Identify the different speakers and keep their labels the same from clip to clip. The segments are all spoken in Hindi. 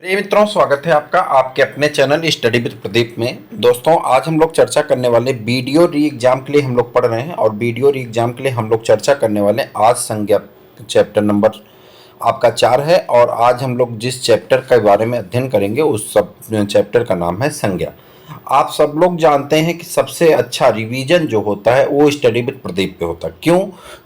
Speaker 1: प्रिय मित्रों, स्वागत है आपका आपके अपने चैनल स्टडी विद प्रदीप में। दोस्तों, आज हम लोग चर्चा करने वाले वीडियो री एग्जाम के लिए हम लोग पढ़ रहे हैं और वीडियो री एग्जाम के लिए हम लोग चर्चा करने वाले आज संज्ञा चैप्टर नंबर आपका 4 है। और आज हम लोग जिस चैप्टर के बारे में अध्ययन करेंगे उस सब चैप्टर का नाम है संज्ञा। आप सब लोग जानते हैं कि सबसे अच्छा रिवीजन जो होता है वो स्टडी विद प्रदीप पे होता है। क्यों?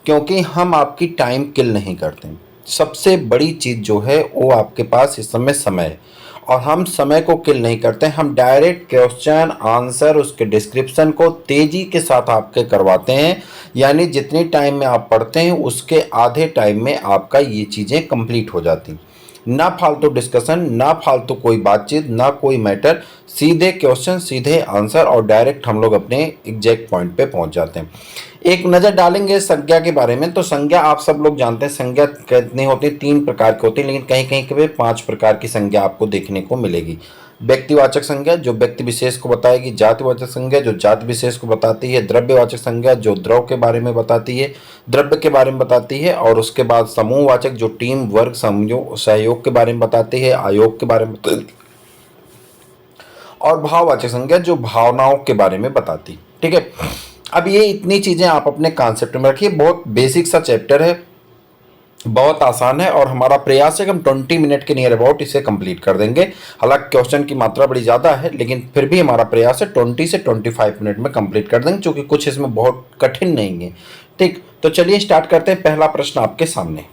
Speaker 1: क्योंकि हम आपकी टाइम किल नहीं करते। सबसे बड़ी चीज़ जो है वो आपके पास इस समय है और हम समय को किल नहीं करते। हम डायरेक्ट क्वेश्चन आंसर उसके डिस्क्रिप्शन को तेज़ी के साथ आपके करवाते हैं। यानी जितनी टाइम में आप पढ़ते हैं उसके आधे टाइम में आपका ये चीज़ें कंप्लीट हो जाती। ना फालतू डिस्कशन, ना फालतू कोई बातचीत, ना कोई मैटर, सीधे क्वेश्चन सीधे आंसर और डायरेक्ट हम लोग अपने एग्जैक्ट पॉइंट पे पहुंच जाते हैं। एक नज़र डालेंगे संज्ञा के बारे में। तो संज्ञा आप सब लोग जानते हैं संज्ञा कितनी होती है, 3 प्रकार की होती है, लेकिन कहीं कहीं पे 5 प्रकार की संज्ञा आपको देखने को मिलेगी। व्यक्तिवाचक संज्ञा जो व्यक्ति विशेष को बताएगी, जातिवाचक संज्ञा जो जाति विशेष को बताती है, द्रव्यवाचक संज्ञा जो द्रव के बारे में बताती है, द्रव्य के बारे में बताती है, और उसके बाद समूहवाचक जो टीम वर्ग सहयोग के बारे में बताती है, आयोग के बारे में बताती है, और भाववाचक संज्ञा जो भावनाओं के बारे में बताती है। ठीक है, अब ये इतनी चीजें आप अपने कॉन्सेप्ट में रखिए। बहुत बेसिक सा चैप्टर है, बहुत आसान है और हमारा प्रयास है कि हम 20 मिनट के नियर अबाउट इसे कंप्लीट कर देंगे। हालांकि क्वेश्चन की मात्रा बड़ी ज़्यादा है, लेकिन फिर भी हमारा प्रयास है 20 से 25 मिनट में कंप्लीट कर देंगे, क्योंकि कुछ इसमें बहुत कठिन नहीं है। ठीक, तो चलिए स्टार्ट करते हैं। पहला प्रश्न आपके सामने,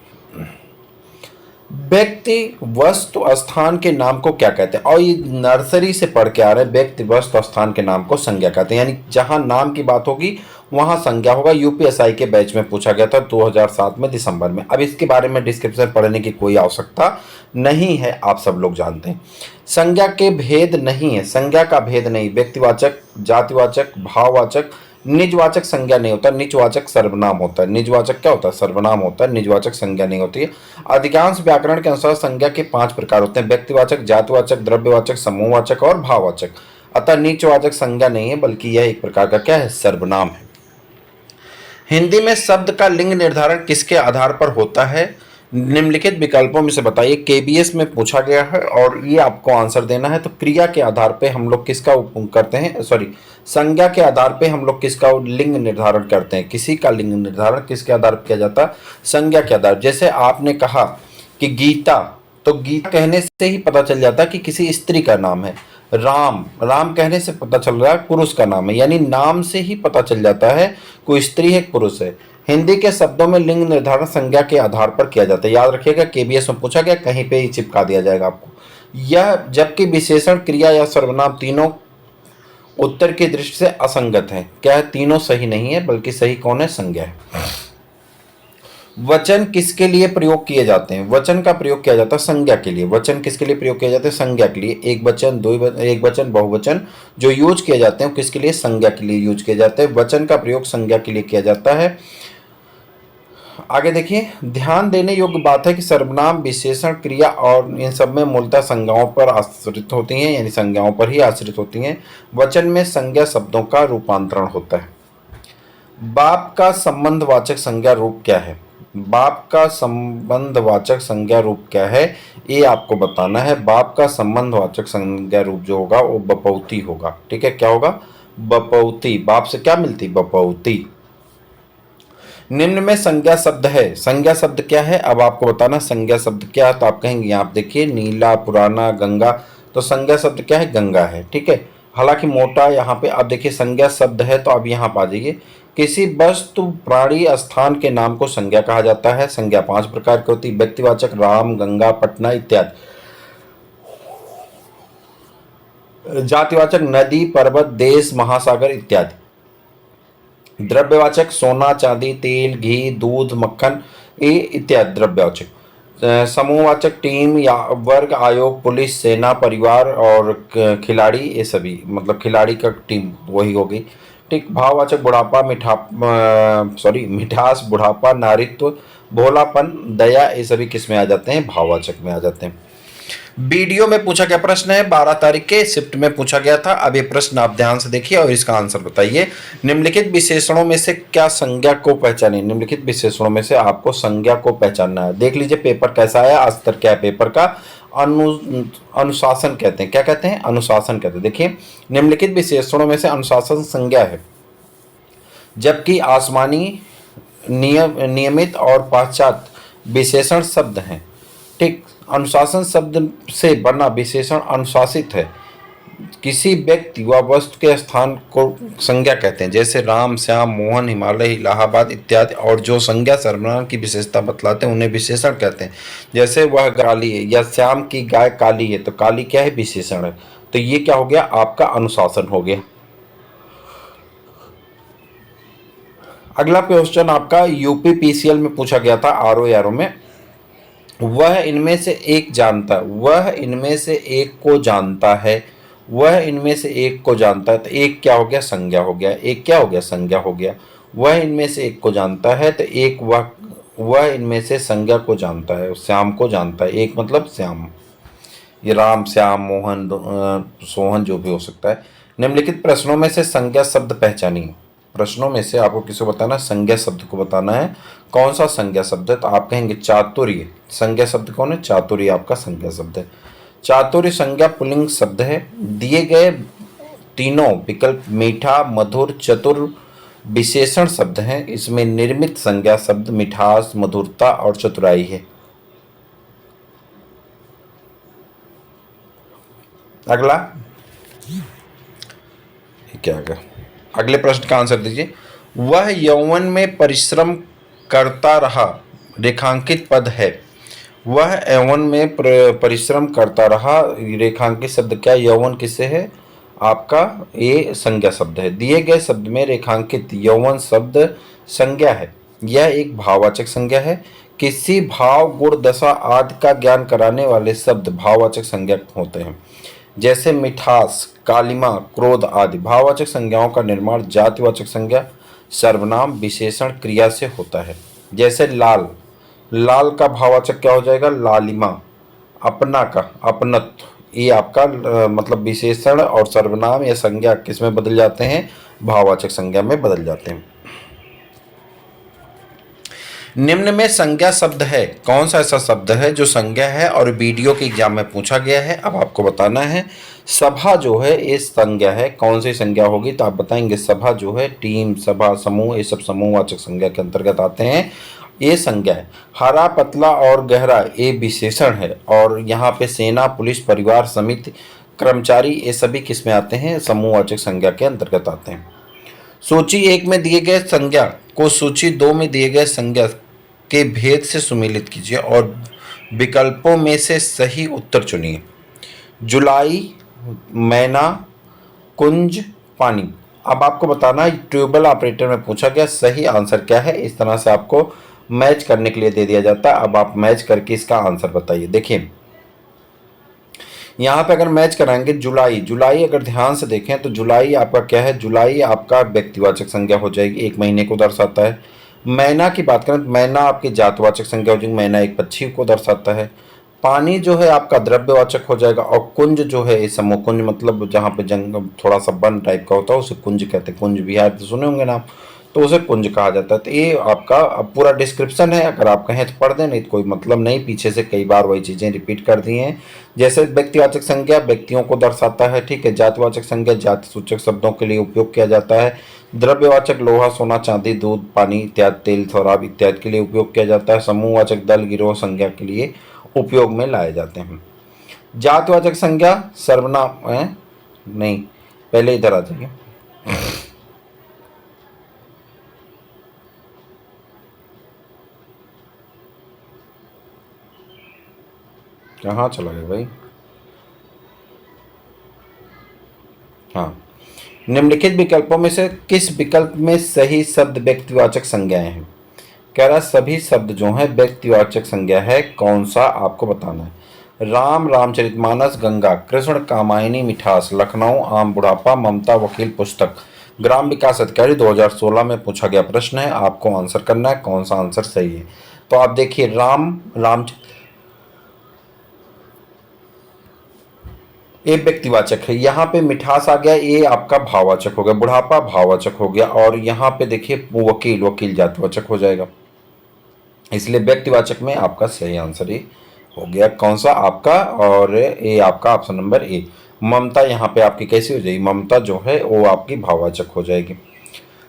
Speaker 1: व्यक्ति वस्तु स्थान के नाम को क्या कहते हैं? और ये नर्सरी से पढ़ के आ रहे हैं। व्यक्ति वस्तु स्थान के नाम को संज्ञा कहते हैं, यानी जहां नाम की बात होगी वहां संज्ञा होगा। यूपीएसआई के बैच में पूछा गया था 2007 में दिसंबर में। अब इसके बारे में डिस्क्रिप्शन पढ़ने की कोई आवश्यकता नहीं है, आप सब लोग जानते हैं। संज्ञा के भेद नहीं है, संज्ञा का भेद नहीं। व्यक्तिवाचक, जातिवाचक, भाववाचक, निजवाचक संज्ञा नहीं होता, निजवाचक सर्वनाम होता है। निजवाचक क्या होता है? सर्वनाम होता है, निजवाचक संज्ञा नहीं होती है। अधिकांश व्याकरण के अनुसार संज्ञा के 5 प्रकार होते हैं: व्यक्तिवाचक, जातिवाचक, द्रव्यवाचक, समूहवाचक और भाववाचक। अतः निजवाचक संज्ञा नहीं है, बल्कि यह एक प्रकार का क्या है? सर्वनाम है। हिंदी में शब्द का लिंग निर्धारण किसके आधार पर होता है? निम्नलिखित विकल्पों में से बताइए। केबीएस में पूछा गया है और ये आपको आंसर देना है। तो क्रिया के आधार पे हम लोग किसका उपयोग करते हैं? संज्ञा के आधार पे हम लोग किसका लिंग निर्धारण करते हैं? किसी का लिंग निर्धारण किसके आधार पर किया जाता है? संज्ञा के आधार। जैसे आपने कहा कि गीता, तो गीता कहने से ही पता चल जाता है कि किसी स्त्री का नाम है। राम, राम कहने से पता चल रहा है पुरुष का नाम है, यानी नाम से ही पता चल जाता है कोई स्त्री है, पुरुष है। हिंदी के शब्दों में लिंग निर्धारण संज्ञा के आधार पर किया जाता है। याद रखिएगा, केबीएस में पूछा गया, कहीं पे ही चिपका दिया जाएगा आपको यह। जबकि विशेषण, क्रिया या सर्वनाम तीनों उत्तर की दृष्टि से असंगत हैं। क्या है? तीनों सही नहीं है, बल्कि सही कौन है? संज्ञा है। वचन किसके लिए प्रयोग किए जाते हैं? वचन का प्रयोग किया जाता है संज्ञा के लिए। वचन किसके लिए प्रयोग किया जाता है? संज्ञा के लिए। एक वचन, एक वचन, बहुवचन जो यूज किए जाते हैं वो किसके लिए? संज्ञा के लिए यूज किए जाते हैं। वचन का प्रयोग संज्ञा के लिए किया जाता है। आगे देखिए, ध्यान देने योग्य बात है कि सर्वनाम, विशेषण, क्रिया और इन सब में मूलतः संज्ञाओं पर आश्रित होती हैं, यानी संज्ञाओं पर ही आश्रित होती हैं। वचन में संज्ञा शब्दों का रूपांतरण होता है। बाप का संबंधवाचक संज्ञा रूप क्या है? बाप का संबंधवाचक संज्ञा रूप क्या है, ये आपको बताना है। बाप का संबंधवाचक संज्ञा रूप जो होगा वो बपौती होगा। ठीक है, क्या होगा? बपौती। बाप से क्या मिलती? बपौती। निम्न में संज्ञा शब्द है। संज्ञा शब्द क्या है? अब आपको बताना संज्ञा शब्द क्या है। तो आप कहेंगे, यहाँ आप देखिए, नीला, पुराना, गंगा। तो संज्ञा शब्द क्या है? गंगा है। ठीक है, हालांकि मोटा यहाँ पे आप देखिए संज्ञा शब्द है, तो अब यहाँ पा जाइए। किसी वस्तु, प्राणी, स्थान के नाम को संज्ञा कहा जाता है। संज्ञा 5 प्रकार की होती है: व्यक्तिवाचक, राम, गंगा, पटना इत्यादि। जातिवाचक, नदी, पर्वत, देश, महासागर इत्यादि। द्रव्यवाचक, सोना, चांदी, तेल, घी, दूध, मक्खन इत्यादि द्रव्यवाचक। समूहवाचक, टीम या वर्ग, आयोग, पुलिस, सेना, परिवार और खिलाड़ी, ये सभी, मतलब खिलाड़ी का टीम वही होगी। ठीक। भाववाचक, बुढ़ापा, मिठास, बुढ़ापा, नारित्व, भोलापन, दया, ये सभी किस में आ जाते हैं? भाववाचक में आ जाते हैं। वीडियो में पूछा गया प्रश्न है, 12 तारीख के शिफ्ट में पूछा गया था। अब ये प्रश्न आप ध्यान से देखिए और इसका आंसर बताइए। निम्नलिखित विशेषणों में से क्या संज्ञा को पहचाने? निम्नलिखित विशेषणों में से आपको संज्ञा को पहचानना है। देख लीजिए पेपर कैसा आया, आज तक क्या है पेपर का, अनुशासन कहते हैं। क्या कहते हैं? अनुशासन कहते हैं। देखिए, निम्नलिखित विशेषणों में से अनुशासन संज्ञा है, जबकि आसमानी नियमित और पाश्चात विशेषण शब्द हैं। ठीक, अनुशासन शब्द से बना विशेषण अनुशासित है। किसी व्यक्ति व वस्तु के स्थान को संज्ञा कहते हैं, जैसे राम, श्याम, मोहन, हिमालय, इलाहाबाद इत्यादि। और जो संज्ञा सर्वनाम की विशेषता बतलाते हैं उन्हें विशेषण कहते हैं। जैसे वह काली है या श्याम की गाय काली है, तो काली क्या है? विशेषण है। तो ये क्या हो गया? आपका अनुशासन हो गया। अगला क्वेश्चन आपका यूपीपीसीएल में पूछा गया था, आरओ में। वह इनमें से एक जानता है, वह इनमें से एक को जानता है, वह इनमें से एक को जानता है। तो एक क्या हो गया? संज्ञा हो गया। एक क्या हो गया? संज्ञा हो गया। वह इनमें से एक को जानता है, तो एक वह इनमें से संज्ञा को जानता है, श्याम को जानता है। एक मतलब श्याम, ये राम, श्याम, मोहन, सोहन जो भी हो सकता है। निम्नलिखित प्रश्नों में से संज्ञा शब्द पहचानिए। प्रश्नों में से आपको किसको बताना है? संज्ञा शब्द को बताना है। कौन सा संज्ञा शब्द है? तो आप कहेंगे चातुर्य। संज्ञा शब्द कौन है? चातुर्य आपका संज्ञा शब्द है। चातुर्य संज्ञा पुल्लिंग शब्द है। दिए गए तीनों विकल्प मीठा, मधुर, चतुर विशेषण शब्द हैं। इसमें निर्मित संज्ञा शब्द मिठास, मधुरता और चतुराई है। अगला क्या है? अगले प्रश्न का आंसर दीजिए। वह यौवन में परिश्रम करता रहा, रेखांकित पद है। वह यौवन में परिश्रम करता रहा, रेखांकित शब्द क्या? यौवन किससे है? आपका ये संज्ञा शब्द है। दिए गए शब्द में रेखांकित यौवन शब्द संज्ञा है। यह एक भाववाचक संज्ञा है। किसी भाव, गुण, दशा आदि का ज्ञान कराने वाले शब्द भाववाचक संज्ञा होते हैं। जैसे मिठास, कालिमा, क्रोध आदि। भाववाचक संज्ञाओं का निर्माण जातिवाचक संज्ञा, सर्वनाम, विशेषण, क्रिया से होता है। जैसे लाल, लाल का भाववाचक क्या हो जाएगा? लालिमा। अपना का अपनत्व, ये आपका मतलब विशेषण और सर्वनाम या संज्ञा किस में बदल जाते हैं? भाववाचक संज्ञा में बदल जाते हैं। निम्न में संज्ञा शब्द है। कौन सा ऐसा शब्द है जो संज्ञा है और वीडियो के एग्जाम में पूछा गया है? अब आपको बताना है। सभा जो है ये संज्ञा है। कौन सी संज्ञा होगी? तो आप बताएंगे सभा जो है, टीम, सभा, समूह, ये सब समूहवाचक संज्ञा के अंतर्गत आते हैं। ये संज्ञा है। हरा, पतला और गहरा ये विशेषण है। और यहाँ पे सेना, पुलिस, परिवार, समिति, कर्मचारी ये सभी किस में आते हैं? समूहवाचक संज्ञा के अंतर्गत आते हैं। सूची 1 में दिए गए संज्ञा को सूची 2 में दिए गए संज्ञा के भेद से सुमेलित कीजिए और विकल्पों में से सही उत्तर चुनिए। जुलाई, मैना, कुंज, पानी। अब आपको बताना है ट्यूबवेल ऑपरेटर में पूछा गया सही आंसर क्या है। इस तरह से आपको मैच करने के लिए दे दिया जाता है। अब आप मैच करके इसका आंसर बताइए। देखिए यहाँ पे अगर मैच कराएंगे जुलाई, जुलाई अगर ध्यान से देखें तो जुलाई आपका क्या है? जुलाई आपका व्यक्तिवाचक संज्ञा हो जाएगी, एक महीने को दर्शाता है। मैना की बात करें तो मैना आपकी जातवाचक संज्ञा हो जाएगी, मैना एक पक्षी को दर्शाता है। पानी जो है आपका द्रव्यवाचक हो जाएगा। और कुंज जो है ये समूह कुंज, मतलब जहाँ पे जंगल थोड़ा सा वन टाइप का होता है उसे कुंज कहते हैं। कुंज विहार तो सुने होंगे ना, तो उसे कुंज कहा जाता है। तो ये आपका अब पूरा डिस्क्रिप्शन है, अगर आप कहें तो पढ़ दें, नहीं तो कोई मतलब नहीं, पीछे से कई बार वही चीज़ें रिपीट कर दी हैं। जैसे व्यक्तिवाचक संज्ञा व्यक्तियों को दर्शाता है, ठीक है। जातिवाचक संज्ञा जाति सूचक शब्दों के लिए उपयोग किया जाता है। द्रव्यवाचक लोहा, सोना, चांदी, दूध, पानी इत्यादि, तेल, शराब इत्यादि के लिए उपयोग किया जाता है। समूहवाचक दल, गिरोह संज्ञा के लिए उपयोग में लाए जाते हैं। जातिवाचक संज्ञा सर्वनाम है, नहीं पहले इधर आ जाइए। कहाँ चला गया भाई? हाँ, निम्नलिखित विकल्पों में से किस विकल्प में सही शब्द व्यक्तिवाचक संज्ञाएं हैं? कह रहा सभी शब्द जो हैं व्यक्तिवाचक संज्ञा है। कौन सा आपको बताना है? राम, रामचरितमानस, गंगा, कृष्ण, कामायनी, मिठास, लखनऊ, आम, बुढ़ापा, ममता, वकील, पुस्तक। ग्राम विकास अधिकारी 2016 में पूछा गया प्रश्न है, आपको आंसर करना है कौन सा आंसर सही है। तो आप देखिए राम ये व्यक्तिवाचक है, यहाँ पे मिठास आ गया, ये आपका भाववाचक हो गया, बुढ़ापा भाववाचक हो गया, और यहाँ पे देखिए वकील जातिवाचक हो जाएगा। इसलिए व्यक्तिवाचक में आपका सही आंसर ही हो गया कौन सा आपका, और ए आपका ऑप्शन नंबर ए। ममता यहाँ पे आपकी कैसी हो जाएगी, ममता जो है वो आपकी भाववाचक हो जाएगी।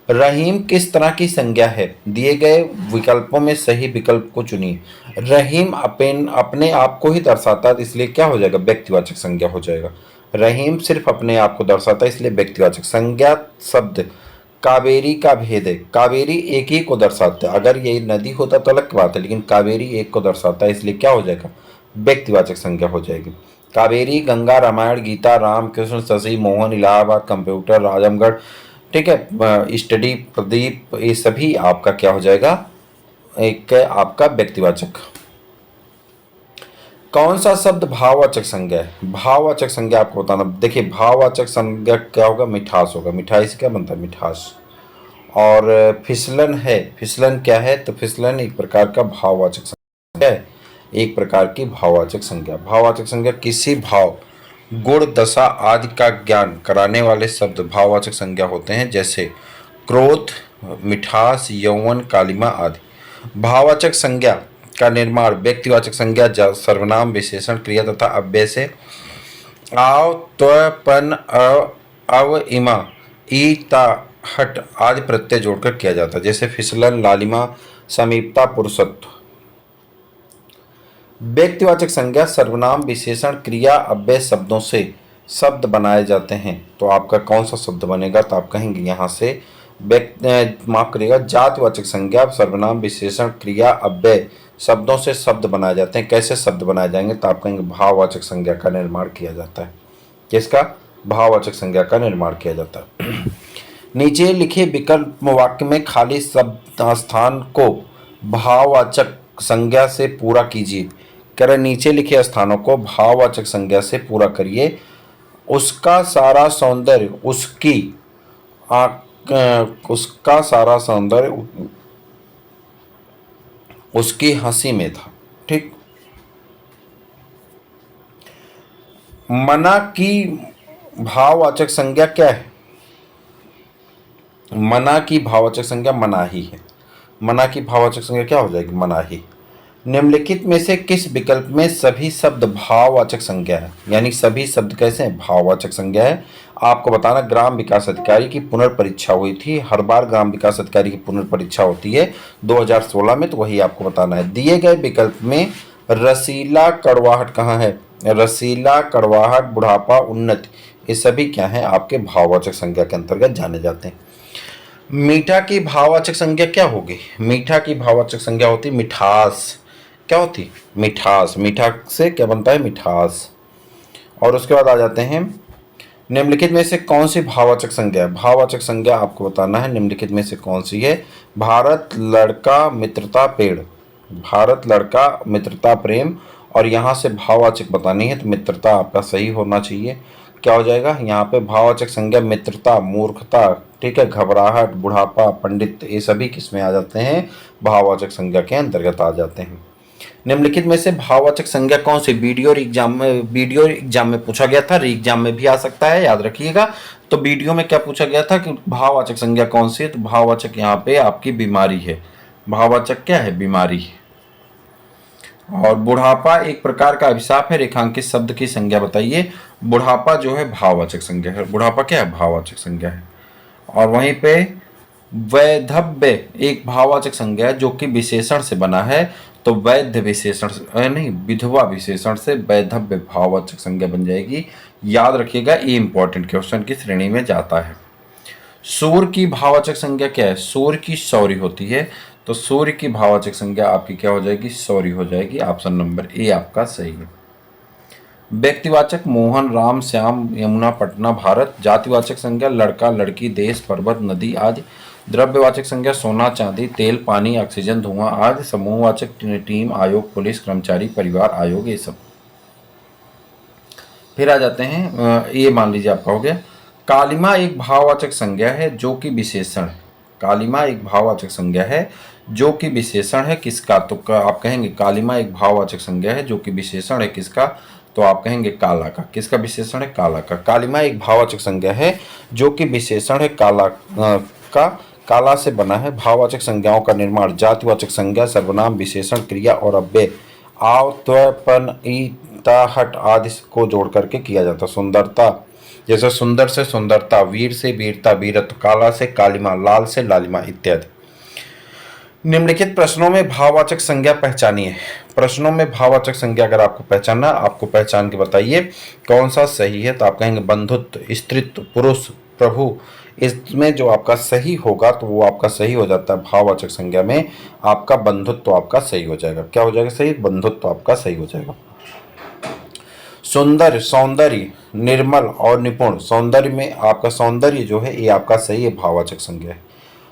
Speaker 1: रहीम किस तरह की संज्ञा है, दिए गए विकल्पों में सही विकल्प को चुनिए। रहीम अपने आप को ही दर्शाता है, इसलिए क्या हो जाएगा, व्यक्तिवाचक संज्ञा हो जाएगा। रहीम सिर्फ अपने आप को दर्शाता है, इसलिए व्यक्तिवाचक संज्ञा। शब्द कावेरी का भेद है, कावेरी एक ही को दर्शाता है, अगर ये नदी होता तो अलग बात है, लेकिन कावेरी एक को दर्शाता है, इसलिए क्या हो जाएगा, व्यक्तिवाचक संज्ञा हो जाएगी। कावेरी, गंगा, रामायण, गीता, राम, कृष्ण, शशि, मोहन, इलाहाबाद, कंप्यूटर, आजमगढ़, ठीक है, स्टडी, प्रदीप, ये सभी आपका क्या हो जाएगा, एक आपका व्यक्तिवाचक। कौन सा शब्द भाववाचक संज्ञा है, भाववाचक संज्ञा आपको बताना। देखिए भाववाचक संज्ञा क्या होगा, मिठास होगा। मिठाई से क्या बनता है, मिठास। और फिसलन है, फिसलन क्या है, तो फिसलन एक प्रकार का भाववाचक संज्ञा है, एक प्रकार की भाववाचक संज्ञा। भाववाचक संज्ञा किसी भाव, गुण, दशा आदि का ज्ञान कराने वाले शब्द भाववाचक संज्ञा होते हैं, जैसे क्रोध, मिठास, यौवन, कालिमा आदि। भाववाचक संज्ञा का निर्माण व्यक्तिवाचक संज्ञा, सर्वनाम, विशेषण, क्रिया तथा अव्यय से आव, त्व, पन, अव, इमा, ई, ता, हट आदि प्रत्यय जोड़कर किया जाता है, जैसे फिसलन, लालिमा, समीपता, पुरुषत्व। व्यक्तिवाचक संज्ञा सर्वनाम, विशेषण, क्रिया, अव्यय शब्दों से शब्द बनाए जाते हैं, तो आपका कौन सा शब्द बनेगा, तो आप कहेंगे यहाँ से माफ करिएगा, जातिवाचक संज्ञा सर्वनाम, विशेषण, क्रिया, अव्यय शब्दों से शब्द बनाए जाते हैं। कैसे शब्द बनाए जाएंगे, तो आप कहेंगे भाववाचक संज्ञा का निर्माण किया जाता है। किसका, भाववाचक संज्ञा का निर्माण किया जाता है। नीचे लिखे विकल्प वाक्य में खाली शब्द स्थान को भाववाचक संज्ञा से पूरा कीजिए। कह रहे नीचे लिखे स्थानों को भाववाचक संज्ञा से पूरा करिए। उसका सारा सौंदर्य, उसका सारा सौंदर्य उसकी हंसी में था। ठीक। मना की भाववाचक संज्ञा क्या है, मना की भाववाचक संज्ञा मनाही है। मना की भाववाचक संज्ञा क्या हो जाएगी, मनाही। निम्नलिखित में से किस विकल्प में सभी शब्द भाववाचक संज्ञा है, यानी सभी शब्द कैसे हैं, भाववाचक संज्ञा है। आपको बताना ग्राम विकास अधिकारी की पुनर्परीक्षा हुई थी, हर बार ग्राम विकास अधिकारी की पुनर्परीक्षा होती है 2016 में, तो वही आपको बताना है। दिए गए विकल्प में रसीला, कड़वाहट कहाँ है, रसीला, कड़वाहट, बुढ़ापा, उन्नति, ये सभी क्या है, आपके भाववाचक संज्ञा के अंतर्गत जाने जाते हैं। मीठा की भाववाचक संज्ञा क्या होगी, मीठा की भाववाचक संज्ञा होती मिठास। क्या होती, मिठास। मीठा से क्या बनता है, मिठास। और उसके बाद आ जाते हैं निम्नलिखित में से कौन सी भाववाचक संज्ञा है, भाववाचक संज्ञा आपको बताना है निम्नलिखित में से कौन सी है। भारत, लड़का, मित्रता, पेड़। भारत, लड़का, मित्रता, प्रेम, और यहाँ से भाववाचक बतानी है, तो मित्रता आपका सही होना चाहिए। क्या हो जाएगा यहाँ पे, भाववाचक संज्ञा मित्रता, मूर्खता, ठीक है, घबराहट, बुढ़ापा, पंडित, ये सभी किसमें आ जाते हैं, भाववाचक संज्ञा के अंतर्गत आ जाते हैं। निम्नलिखित में से भाववाचक संज्ञा कौन सी, वीडियो एग्जाम में पूछा गया था, री एग्जाम में भी आ सकता है, याद रखिएगा। तो वीडियो में क्या पूछा गया था कि भाववाचक संज्ञा कौन सी है, तो भाववाचक यहाँ पे आपकी बीमारी है। भाववाचक क्या है, बीमारी। और बुढ़ापा एक प्रकार का अभिशाप है, रेखांकित शब्द की संज्ञा बताइए। बुढ़ापा जो है भाववाचक संज्ञा है, बुढ़ापा क्या है, भाववाचक संज्ञा है। और वहीं पे वैधव्य एक भाववाचक संज्ञा है जो कि विशेषण से बना है, तो वैध विशेषण नहीं, विधवा विशेषण से वैधव्य भाववाचक संज्ञा बन जाएगी। याद रखिएगा, ये इंपॉर्टेंट क्वेश्चन की श्रेणी में जाता है। सूर्य की भाववाचक संज्ञा क्या है, सूर्य की शौर्य होती है, तो सूर्य की भाववाचक संज्ञा आपकी क्या हो जाएगी, शौर्य हो जाएगी। ऑप्शन नंबर ए आपका सही है। व्यक्तिवाचक मोहन, राम, श्याम, यमुना, पटना, भारत। जातिवाचक संज्ञा लड़का, लड़की, देश, पर्वत, नदी आदि। द्रव्यवाचक संज्ञा सोना, चांदी, तेल, पानी, ऑक्सीजन, धुआं आदि। समूहवाचक टीम, आयोग, पुलिस, कर्मचारी, परिवार, आयोग, ये सब। फिर आ जाते हैं, ये मान लीजिए आपका हो गया। कालिमा एक भाववाचक संज्ञा है जो कि विशेषण है। कालिमा एक भाववाचक संज्ञा है जो कि विशेषण है किसका, तो आप कहेंगे कालिमा एक भाववाचक संज्ञा है जो कि विशेषण है किसका, तो आप कहेंगे काला का। किसका विशेषण है, काला का। कालिमा एक भाववाचक संज्ञा है जो कि विशेषण है काला का, काला से बना है। भाववाचक संज्ञाओं का निर्माण जातिवाचक संज्ञा, सर्वनाम, विशेषण, क्रिया और अव्यय आवत्वपनीताहट आदि को जोड़ करके किया जाता है। सुंदरता, जैसे सुंदर से सुंदरता, वीर से वीरता, वीरत्व, काला से कालिमा, लाल से लालिमा इत्यादि। निम्नलिखित प्रश्नों में भाववाचक संज्ञा पहचानिए। प्रश्नों में भाववाचक संज्ञा अगर आपको पहचानना, आपको पहचान के बताइए कौन सा सही है। तो आप कहेंगे बंधुत्व, स्त्रीत्व, पुरुष, प्रभु। इसमें जो आपका सही होगा तो वो आपका सही हो जाता है। भाववाचक संज्ञा में आपका बंधुत्व आपका सही हो जाएगा। क्या हो जाएगा सही? बंधुत्व आपका सही हो जाएगा। सुंदर, सौंदर्य, निर्मल और निपुण। सौंदर्य में आपका सौंदर्य जो है ये आपका सही है, भाववाचक संज्ञा है।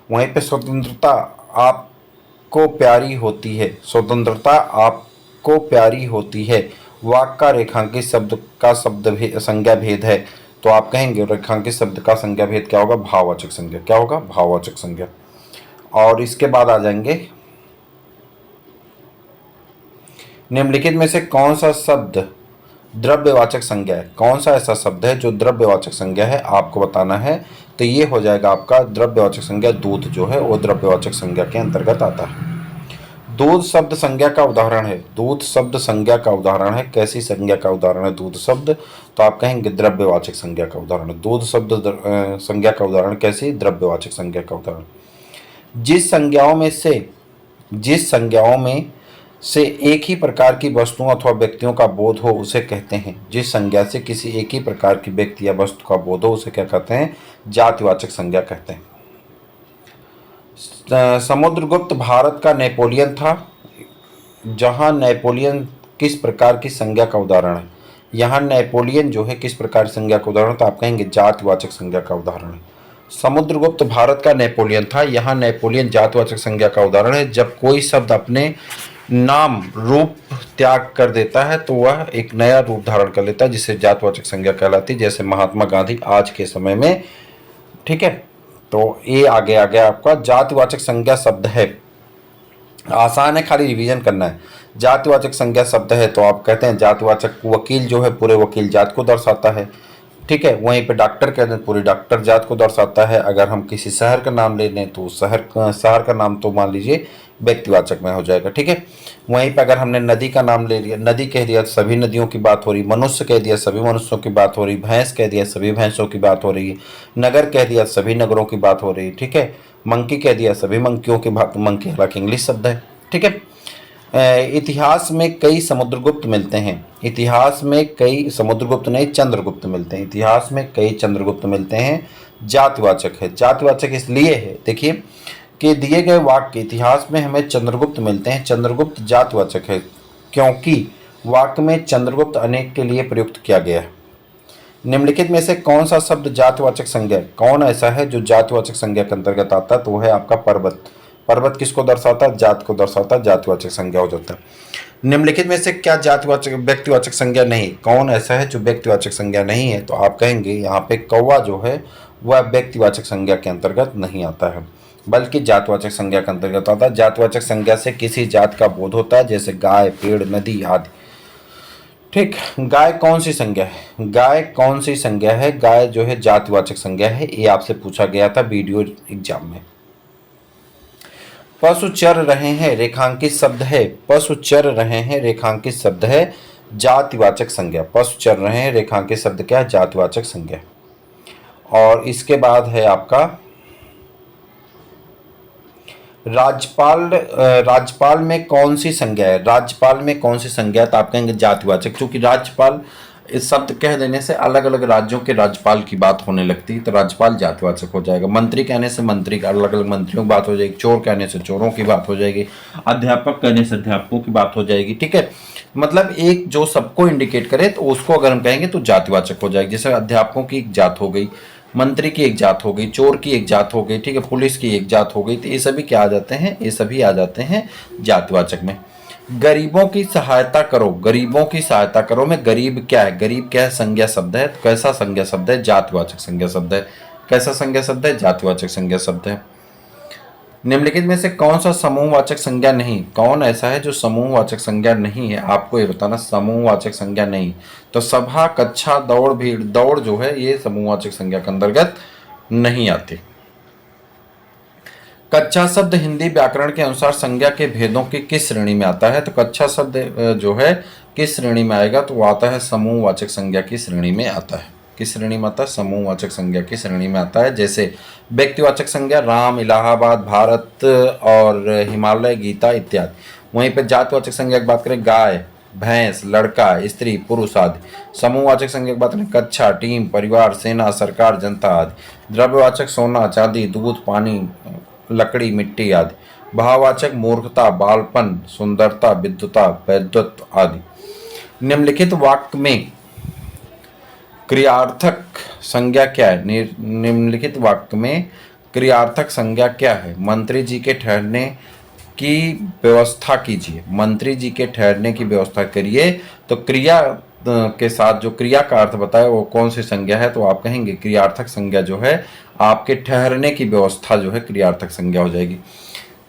Speaker 1: वहीं पे स्वतंत्रता आपको प्यारी होती है। स्वतंत्रता आपको प्यारी होती है। वाक का रेखांकित शब्द का संज्ञा भेद है। तो आप कहेंगे रेखांकित शब्द का संज्ञा भेद क्या होगा? भाववाचक संज्ञा। क्या होगा? भाववाचक संज्ञा। और इसके बाद आ जाएंगे निम्नलिखित में से कौन सा शब्द द्रव्यवाचक संज्ञा है। कौन सा ऐसा शब्द है जो द्रव्यवाचक संज्ञा है, आपको बताना है। तो ये हो जाएगा आपका द्रव्यवाचक संज्ञा। दूध जो है वो द्रव्यवाचक संज्ञा के अंतर्गत आता है। दूध शब्द संज्ञा का उदाहरण है। दूध शब्द संज्ञा का उदाहरण है। कैसी संज्ञा का उदाहरण है दूध शब्द? तो आप कहेंगे द्रव्यवाचक संज्ञा का उदाहरण है। दूध शब्द संज्ञा का उदाहरण कैसी? द्रव्यवाचक संज्ञा का उदाहरण। जिस संज्ञाओं में से एक ही प्रकार की वस्तुओं अथवा व्यक्तियों का बोध हो उसे कहते हैं। जिस संज्ञा से किसी एक ही प्रकार की व्यक्ति या वस्तु का बोध हो उसे क्या कहते हैं? जातिवाचक संज्ञा कहते हैं। समुद्रगुप्त भारत का नेपोलियन था। जहां नेपोलियन किस प्रकार की संज्ञा का उदाहरण है? यहाँ नेपोलियन जो है किस प्रकार की संज्ञा का उदाहरण? तो आप कहेंगे जातिवाचक संज्ञा का उदाहरण है। समुद्रगुप्त भारत का नेपोलियन था। यहाँ नेपोलियन जातिवाचक संज्ञा का उदाहरण है। जब कोई शब्द अपने नाम रूप त्याग कर देता है तो वह एक नया रूप धारण कर लेता है जिसे जातिवाचक संज्ञा कहलाती है। जैसे महात्मा गांधी आज के समय में, ठीक है। तो ये आगे आपका जातिवाचक संज्ञा शब्द है। आसान है, खाली रिवीजन करना है। जातिवाचक संज्ञा शब्द है तो आप कहते हैं जातिवाचक। वकील जो है पूरे वकील जात को दर्शाता है, ठीक है। वहीं पे डॉक्टर कहते हैं पूरी डॉक्टर जात को दर्शाता है। अगर हम किसी शहर का नाम ले लें तो शहर का नाम तो मान लीजिए व्यक्तिवाचक में हो जाएगा, ठीक है। वहीं पे अगर हमने नदी का नाम ले लिया, नदी कह दिया सभी नदियों की बात हो रही। मनुष्य कह दिया सभी मनुष्यों की बात हो रही। भैंस कह दिया सभी भैंसों की बात हो रही है। नगर कह दिया सभी नगरों की बात हो रही है, ठीक है। मंकी कह दिया सभी मंकियों की बात। मंकी हालांकि इंग्लिश शब्द है, ठीक है। इतिहास में कई समुद्रगुप्त मिलते हैं। इतिहास में कई समुद्रगुप्त नहीं चंद्रगुप्त मिलते हैं। इतिहास में कई चंद्रगुप्त मिलते हैं। जातिवाचक है। जातिवाचक इसलिए है, देखिए कि दिए गए वाक्य इतिहास में हमें चंद्रगुप्त मिलते हैं। चंद्रगुप्त जातिवाचक है क्योंकि वाक्य में चंद्रगुप्त अनेक के लिए प्रयुक्त किया गया है। निम्नलिखित में से कौन सा शब्द जातिवाचक संज्ञा? कौन ऐसा है जो जातिवाचक संज्ञा के अंतर्गत आता है? तो वह है आपका पर्वत। पर्वत किसको दर्शाता है? जात को दर्शाता है। जातिवाचक संज्ञा हो जाता है। निम्नलिखित में से क्या जातिवाचक व्यक्तिवाचक संज्ञा नहीं? कौन ऐसा है जो व्यक्तिवाचक संज्ञा नहीं है? तो आप कहेंगे यहाँ पे कौवा जो है वह व्यक्तिवाचक संज्ञा के अंतर्गत नहीं आता है बल्कि जातिवाचक संज्ञा के अंतर्गत आता है। जातिवाचक संज्ञा से किसी जात का बोध होता है जैसे गाय, पेड़, नदी आदि, ठीक। गाय कौन सी संज्ञा है? गाय कौन सी संज्ञा है? गाय जो है जातिवाचक संज्ञा है। ये आपसे पूछा गया था वीडियो एग्जाम में। पशु चर रहे हैं रेखांकित शब्द है। पशु चर रहे हैं रेखांकित शब्द है जातिवाचक संज्ञा। पशु चर रहे हैं रेखांकित शब्द क्या है? जातिवाचक संज्ञा। और इसके बाद है आपका राज्यपाल में कौन सी संज्ञा है? राज्यपाल में कौन सी संज्ञा है? तो आप कहेंगे जातिवाचक। क्योंकि राज्यपाल इस शब्द कह देने से अलग अलग राज्यों के राज्यपाल की बात होने लगती है तो राज्यपाल जातिवाचक हो जाएगा। मंत्री कहने से मंत्री का अलग अलग मंत्रियों की बात हो जाएगी। चोर कहने से चोरों की बात हो जाएगी। अध्यापक कहने से अध्यापकों की बात हो जाएगी, ठीक है। मतलब एक जो सबको इंडिकेट करे तो उसको अगर हम कहेंगे तो जातिवाचक हो जाएगी। जैसे अध्यापकों की एक जात हो गई, मंत्री की एक जात हो गई, चोर की एक जात हो गई, ठीक है, पुलिस की एक जात हो गई। तो ये सभी क्या आ जाते हैं? ये सभी आ जाते हैं जातिवाचक में। गरीबों की सहायता करो। गरीबों की सहायता करो में गरीब क्या है? गरीब क्या है? संज्ञा शब्द है। कैसा संज्ञा शब्द है? जातिवाचक संज्ञा शब्द है। कैसा संज्ञा शब्द है? जातिवाचक संज्ञा शब्द है। निम्नलिखित में से कौन सा समूहवाचक संज्ञा नहीं? कौन ऐसा है जो समूहवाचक संज्ञा नहीं है? आपको ये बताना समूहवाचक संज्ञा नहीं। तो सभा, कक्षा, दौड़, भीड़। दौड़ जो है ये समूहवाचक संज्ञा के अंतर्गत नहीं आती। कच्चा शब्द हिंदी व्याकरण के अनुसार संज्ञा के भेदों की किस श्रेणी में आता है? तो कच्चा शब्द जो है किस श्रेणी में आएगा? तो वो आता है समूहवाचक संज्ञा की श्रेणी में आता है। किस श्रेणी में आता है? समूहवाचक संज्ञा की श्रेणी में आता है। जैसे व्यक्तिवाचक संज्ञा राम, इलाहाबाद, भारत और हिमालय, गीता इत्यादि। वहीं पर जातिवाचक संज्ञा की बात करें गाय, भैंस, लड़का, स्त्री, पुरुष आदि। समूहवाचक संज्ञा की बात करें कक्षा, टीम, परिवार, सेना, सरकार, जनता आदि। द्रव्यवाचक सोना, चांदी, दूध, पानी, लकड़ी, मिट्टी आदि। भाववाचक मूर्खता, बालपन, सुंदरता, विद्वता, वैद्यत्व आदि। निम्नलिखित वाक्य में क्रियार्थक संज्ञा क्या है? निम्नलिखित वाक्य में क्रियार्थक संज्ञा क्या है? मंत्री जी के ठहरने की व्यवस्था कीजिए। मंत्री जी के ठहरने की व्यवस्था करिए। तो क्रिया के साथ जो क्रिया का अर्थ बताया वो कौन सी संज्ञा है? तो आप कहेंगे क्रियार्थक संज्ञा जो है आपके ठहरने की व्यवस्था जो है क्रियार्थक संज्ञा हो जाएगी।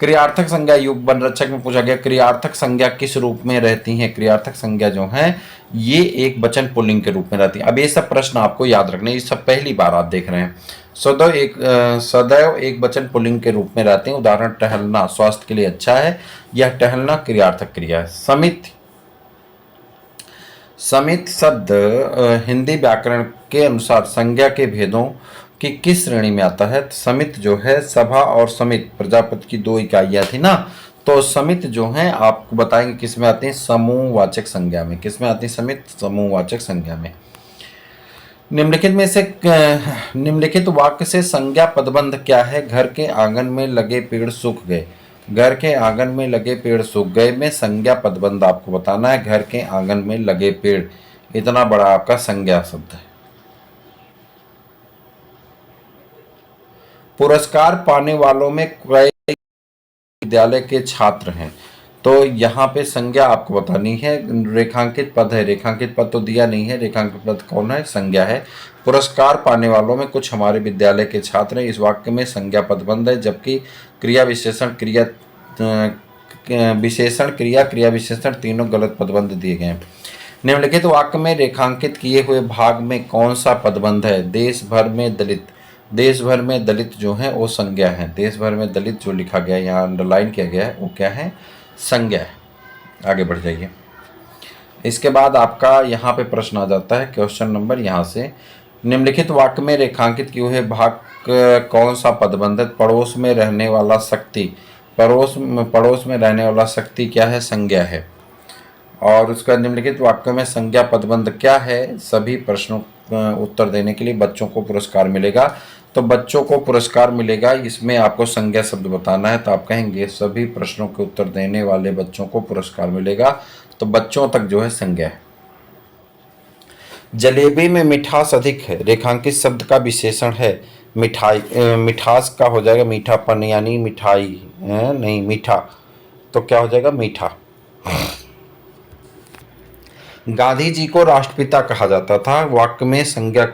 Speaker 1: क्रियार्थक संज्ञा युग बनरक्षक में पूछा गया क्रियार्थक संज्ञा किस रूप में रहती है? क्रियार्थक संज्ञा जो है ये एक वचन पुल्लिंग के रूप में रहती है। अब ये सब प्रश्न आपको याद रखने, ये सब पहली बार आप देख रहे हैं। सदैव एक वचन पुल्लिंग के रूप में रहते हैं। उदाहरण टहलना स्वास्थ्य के लिए अच्छा है, यह टहलना क्रियार्थक क्रिया है। समित शब्द हिंदी व्याकरण के अनुसार संज्ञा के भेदों की किस श्रेणी में आता है? समित जो है सभा और समित प्रजापति की दो इकाइयां थी ना, तो समित जो है आपको बताएंगे किस में आते हैं? समूहवाचक संज्ञा में। किस में आती है समित? समूहवाचक संज्ञा में। निम्नलिखित वाक्य से संज्ञा पदबंध क्या है? घर के आंगन में लगे पेड़ सूख गए। घर के आंगन में लगे पेड़ सूख गए में संज्ञा पदबंध आपको बताना है। घर के आंगन में लगे पेड़, इतना बड़ा आपका संज्ञा शब्द है। पुरस्कार पाने वालों में कई विद्यालय के छात्र हैं, तो यहाँ पे संज्ञा आपको बतानी है। रेखांकित पद है, रेखांकित पद तो दिया नहीं है, रेखांकित पद कौन है? संज्ञा है। पुरस्कार पाने वालों में कुछ हमारे विद्यालय के छात्र हैं, इस वाक्य में संज्ञा पदबंध है। जबकि क्रिया विशेषण क्रिया विशेषण तीनों गलत पदबंध दिए गए हैं। निम्नलिखित वाक्य में रेखांकित किए हुए भाग में कौन सा पदबंध है? देश भर में दलित। देश भर में दलित जो है वो संज्ञा है। देश भर में दलित जो लिखा गया है, यहाँ अंडरलाइन किया गया है, वो क्या है? संज्ञा है। आगे बढ़ जाइए। इसके बाद आपका यहाँ पे प्रश्न आ जाता है, क्वेश्चन नंबर यहाँ से, निम्नलिखित वाक्य में रेखांकित किए हुए भाग कौन सा पदबंध है? पड़ोस में रहने वाला शक्ति। पड़ोस में रहने वाला शक्ति क्या है? संज्ञा है। और उसका निम्नलिखित वाक्य में संज्ञा पदबंध क्या है? सभी प्रश्नों उत्तर देने के लिए बच्चों को पुरस्कार मिलेगा। तो बच्चों को पुरस्कार मिलेगा, इसमें आपको संज्ञा शब्द बताना है। तो आप कहेंगे सभी प्रश्नों के उत्तर देने वाले बच्चों को पुरस्कार मिलेगा। तो बच्चों तक जो है संज्ञा है। जलेबी में मिठास अधिक है, रेखांकित शब्द का विशेषण है मिठाई। मिठास का हो जाएगा मीठापन, यानी मिठाई नहीं मीठा, तो क्या हो जाएगा? मीठा। गांधी जी को राष्ट्रपिता कहा जाता था, वाक्य में संज्ञा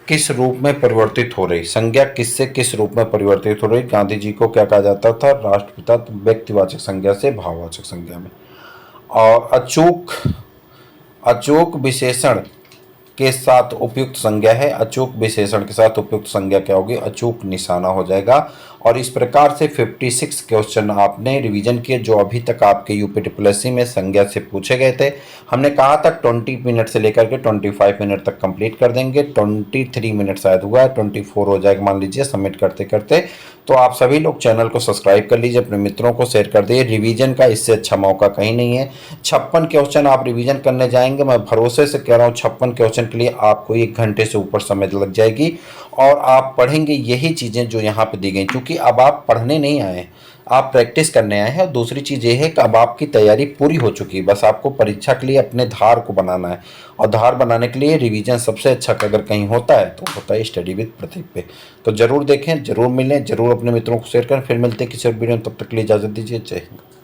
Speaker 1: किस रूप में परिवर्तित हो रही? संज्ञा किससे किस रूप में परिवर्तित हो रही? गांधी जी को क्या कहा जाता था? राष्ट्रपिता। तो व्यक्तिवाचक संज्ञा से भाववाचक संज्ञा में। और अचूक विशेषण के साथ उपयुक्त संज्ञा है। अचूक विशेषण के साथ उपयुक्त संज्ञा क्या होगी? अचूक निशाना हो जाएगा। और इस प्रकार से 56 क्वेश्चन आपने रिवीजन किए जो अभी तक आपके यूपीटीपीएससी में संज्ञा से पूछे गए थे। हमने कहा था 20 मिनट से लेकर के 25 मिनट तक कंप्लीट कर देंगे। 23 मिनट शायद हुआ है, 24 हो जाएगा मान लीजिए सबमिट करते करते। तो आप सभी लोग चैनल को सब्सक्राइब कर लीजिए, अपने मित्रों को शेयर कर दिए। रिवीजन का इससे अच्छा मौका कहीं नहीं है। 56 क्वेश्चन आप रिवीजन करने जाएंगे, मैं भरोसे से कह रहा हूँ 56 क्वेश्चन के लिए आपको 1 घंटे से ऊपर समय लग जाएगी। और आप पढ़ेंगे यही चीज़ें जो यहाँ पे दी गई, क्योंकि अब आप पढ़ने नहीं आए, आप प्रैक्टिस करने आए हैं। और दूसरी चीज़ ये है कि अब आपकी तैयारी पूरी हो चुकी है, बस आपको परीक्षा के लिए अपने धार को बनाना है। और धार बनाने के लिए रिवीजन सबसे अच्छा अगर कहीं होता है तो होता है स्टडी विद प्रतीक पे। तो जरूर देखें, जरूर मिलें, जरूर अपने मित्रों को शेयर करें। फिर मिलते हैं किसी और वीडियो में, तब तक के लिए इजाज़त दीजिए। जय हिंद।